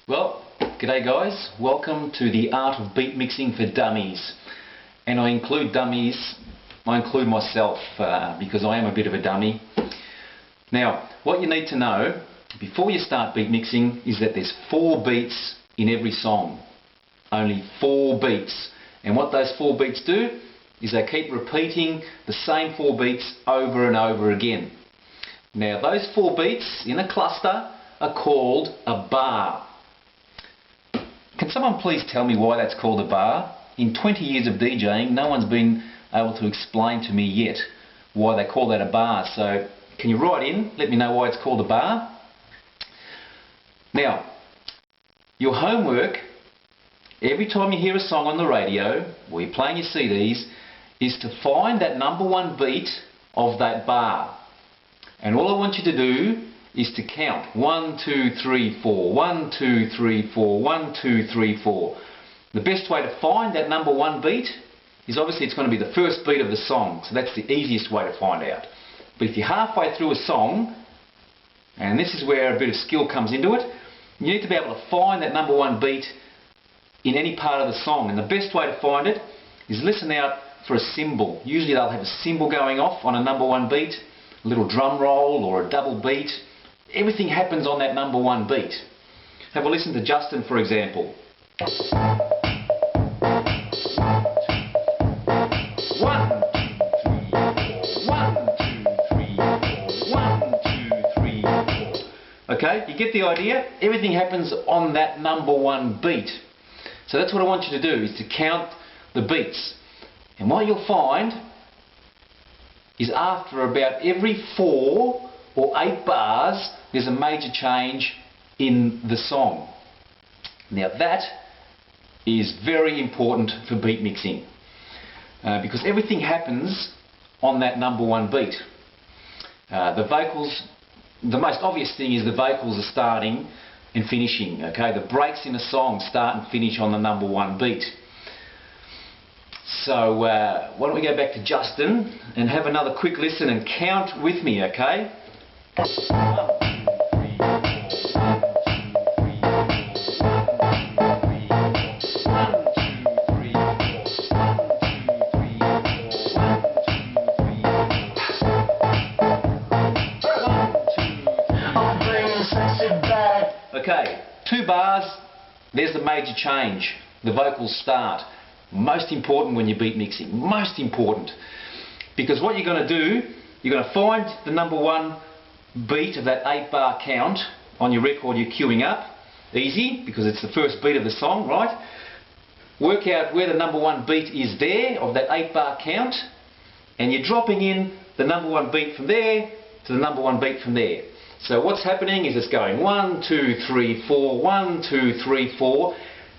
Well, g'day guys, welcome to the art of beat mixing for dummies. And I include dummies, I include myself because I am a bit of a dummy. Now, what you need to know before you start beat mixing is that there's 4 beats in every song. Only 4 beats. And what those 4 beats do is they keep repeating the same 4 beats over and over again. Now, those 4 beats in a cluster are called a bar. Can someone please tell me why that's called a bar? In 20 years of DJing, no one's been able to explain to me yet why they call that a bar. So, can you write in, let me know why it's called a bar? Now, your homework, every time you hear a song on the radio, or you're playing your CDs, is to find that number 1 beat of that bar. And all I want you to do is to count 1, 2, 3, 4, 1, 2, 3, 4, 1, 2, 3, 4. The best way to find that number 1 beat is obviously it's going to be the first beat of the song, so that's the easiest way to find out. But if you're halfway through a song, and this is where a bit of skill comes into it, you need to be able to find that number 1 beat in any part of the song. And the best way to find it is listen out for a cymbal. Usually they'll have a cymbal going off on a number 1 beat, a little drum roll or a double beat. Everything happens on that number 1 beat. Have a listen to Justin, for example. 1, 2, 3, 4. Okay, you get the idea? Everything happens on that number 1 beat. So that's what I want you to do, is to count the beats. And what you'll find is after about every 4 or 8 bars, there's a major change in the song. Now that is very important for beat mixing because everything happens on that number 1 beat. The vocals, the most obvious thing is the vocals are starting and finishing. Okay, the breaks in a song start and finish on the number 1 beat. So why don't we go back to Justin and have another quick listen and count with me, okay? 1, 2, 3, 4, 1, 2, 3, 4, 1, 2, 3, 4. Okay, 2 bars, there's the major change. The vocals start. Most important when you're beat mixing. Most important. Because what you're going to do, you're going to find the number 1 beat of that 8 bar count on your record you're queuing up. Easy, because it's the first beat of the song, right? Work out where the number 1 beat is there of that 8 bar count, and you're dropping in the number 1 beat from there to the number 1 beat from there. So what's happening is it's going 1, 2, 3, 4, 1, 2, 3, 4,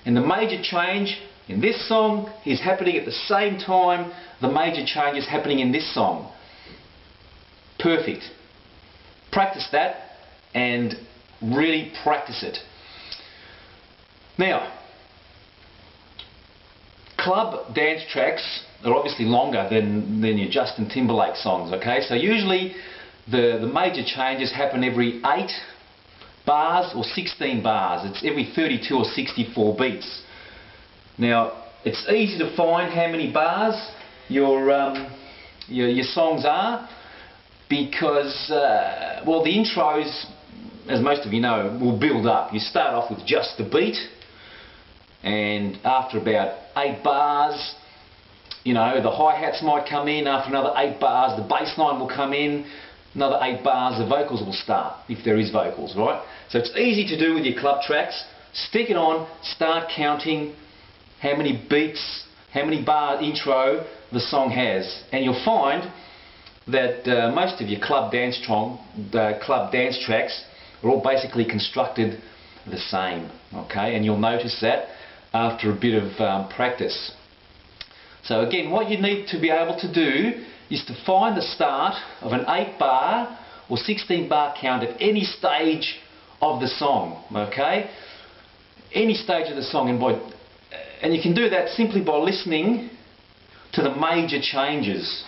and the major change in this song is happening at the same time the major change is happening in this song. Perfect. Practice that and really practice it. Now, club dance tracks are obviously longer than your Justin Timberlake songs, okay? So usually the major changes happen every 8 bars or 16 bars. It's every 32 or 64 beats. Now, it's easy to find how many bars your songs are because, well, the intros, as most of you know, will build up. You start off with just the beat, and after about 8 bars, you know, the hi-hats might come in. After another 8 bars, the bass line will come in. Another 8 bars, the vocals will start, if there is vocals, right? So it's easy to do with your club tracks. Stick it on, start counting how many beats, how many bar intro the song has, and you'll find that most of your club dance tracks are all basically constructed the same, okay? And you'll notice that after a bit of practice. So again, what you need to be able to do is to find the start of an 8 bar or 16 bar count at any stage of the song, okay? Any stage of the song, and you can do that simply by listening to the major changes.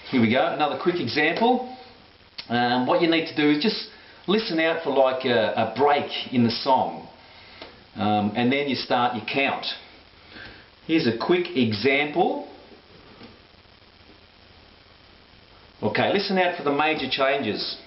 Here we go, another quick example. What you need to do is just listen out for like a break in the song, and then you start your count. Here's a quick example. Okay, listen out for the major changes.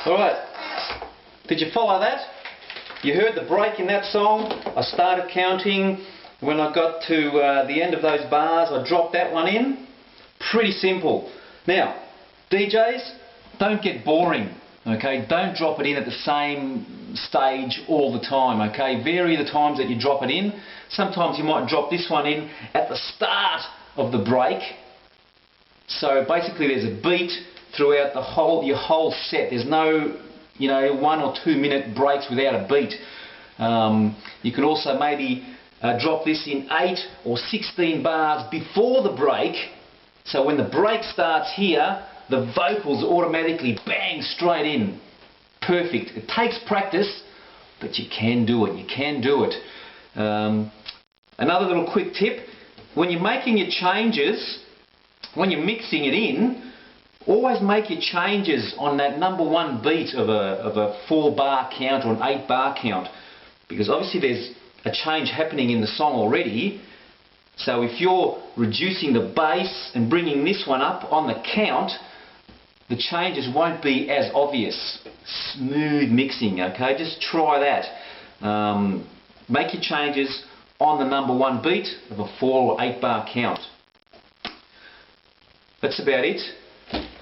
Alright, did you follow that? You heard the break in that song. I started counting. When I got to the end of those bars, I dropped that one in. Pretty simple. Now, DJs, don't get boring, okay? Don't drop it in at the same stage all the time, okay? Vary the times that you drop it in. Sometimes you might drop this one in at the start of the break. So basically there's a beat throughout your whole set. There's no, 1 or 2 minute breaks without a beat. You can also maybe drop this in 8 or 16 bars before the break. So when the break starts here, the vocals automatically bang straight in. Perfect. It takes practice, but you can do it. You can do it. Another little quick tip: when you're making your changes, when you're mixing it in, always make your changes on that number 1 beat of a 4-bar count or an 8-bar count, because obviously there's a change happening in the song already. So if you're reducing the bass and bringing this one up on the count, the changes won't be as obvious. Smooth mixing, okay? Just try that. Make your changes on the number 1 beat of a 4 or 8-bar count. That's about it.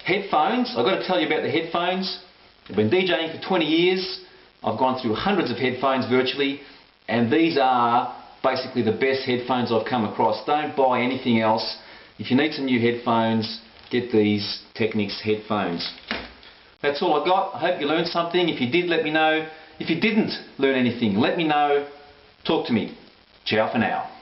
Headphones, I've got to tell you about the headphones. I've been DJing for 20 years. I've gone through hundreds of headphones virtually, and these are basically the best headphones I've come across. Don't buy anything else. If you need some new headphones, get these Technics headphones. That's all I got. I hope you learned something. If you did, let me know. If you didn't learn anything, let me know. Talk to me. Ciao for now.